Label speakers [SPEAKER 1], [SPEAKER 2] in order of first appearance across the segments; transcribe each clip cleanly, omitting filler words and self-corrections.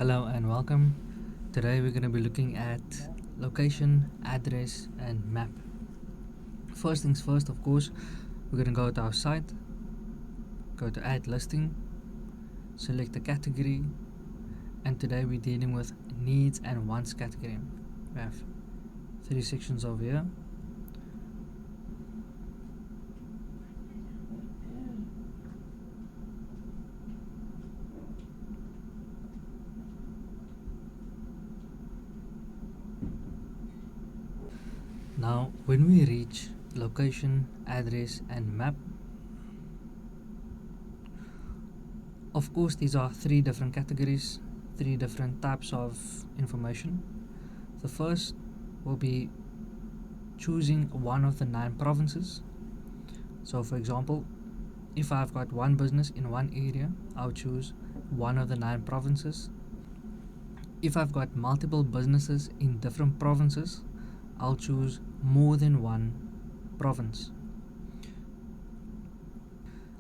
[SPEAKER 1] Hello and welcome. Today we're going to be looking at location, address and map. First things first, of course, we're going to go to our site, go to add listing, select the category, and today we're dealing with needs and wants category. We have 3 sections over here. Now, when we reach location, address and map, of course these are 3 different categories, 3 different types of information. The first will be choosing one of the 9 provinces. So for example, if I've got one business in one area, I'll choose one of the 9 provinces. If I've got multiple businesses in different provinces, I'll choose more than one province.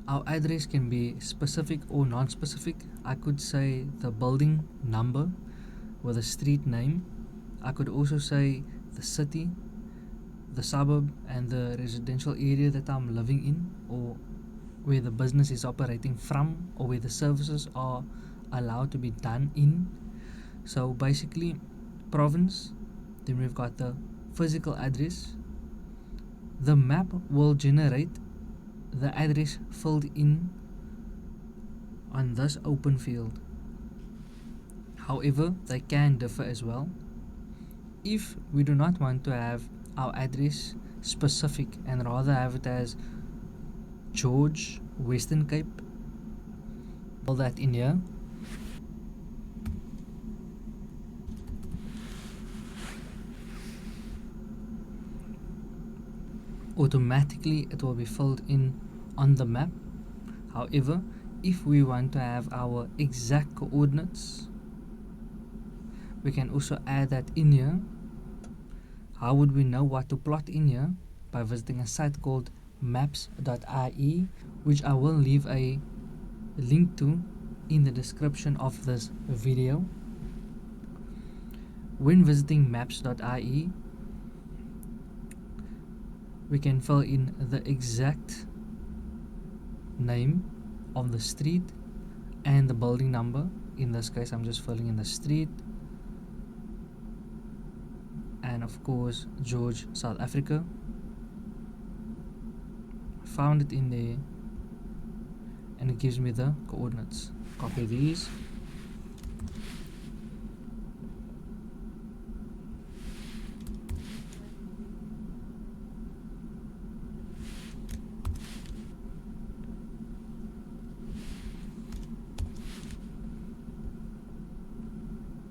[SPEAKER 1] Our address can be specific or non-specific. I could say the building number with a street name. I could also say the city, the suburb and the residential area that I'm living in, or where the business is operating from, or where the services are allowed to be done in. So basically province, then we've got the physical address. The map will generate the address filled in on this open field. However, they can differ as well. If we do not want to have our address specific and rather have it as George, Western Cape, all that in here. Automatically it will be filled in on the map. However, if we want to have our exact coordinates, we can also add that in here. How would we know what to plot in here? By visiting a site called maps.ie, which I will leave a link to in the description of this video. When visiting maps.ie, we can fill in the exact name of the street and the building number. In this case, I'm just filling in the street, and of course George, South Africa. Found it in there and it gives me the coordinates. Copy these,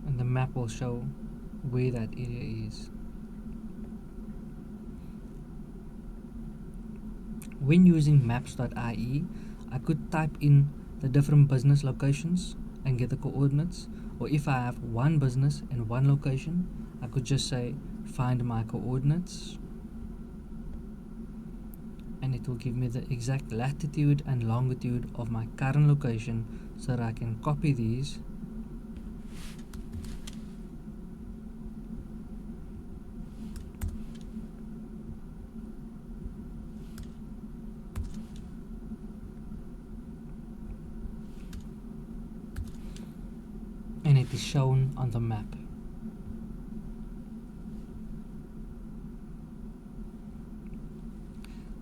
[SPEAKER 1] and the map will show where that area is. When using maps.ie, I could type in the different business locations and get the coordinates, or if I have one business in one location, I could just say find my coordinates, and it will give me the exact latitude and longitude of my current location, so that I can copy these and it is shown on the map.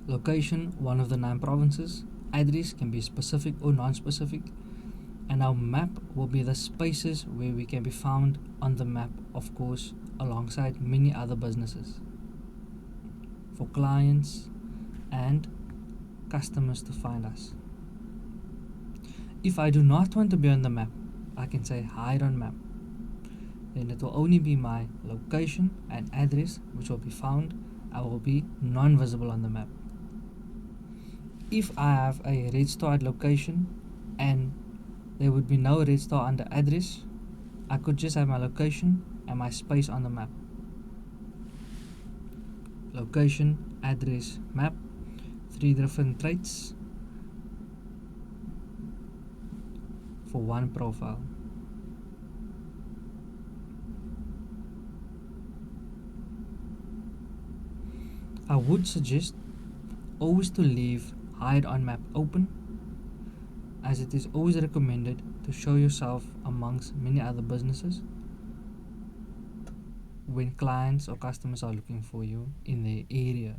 [SPEAKER 1] Location, one of the 9 provinces. Address can be specific or non-specific, and our map will be the spaces where we can be found on the map, of course, alongside many other businesses, for clients and customers to find us. If I do not want to be on the map, I can say hide on map. Then it will only be my location and address which will be found. I will be non-visible on the map. If I have a red starred location and there would be no red star under address, I could just have my location and my space on the map. Location, address, map, 3 different traits for one profile. I would suggest always to leave hide on map open, as it is always recommended to show yourself amongst many other businesses when clients or customers are looking for you in their area.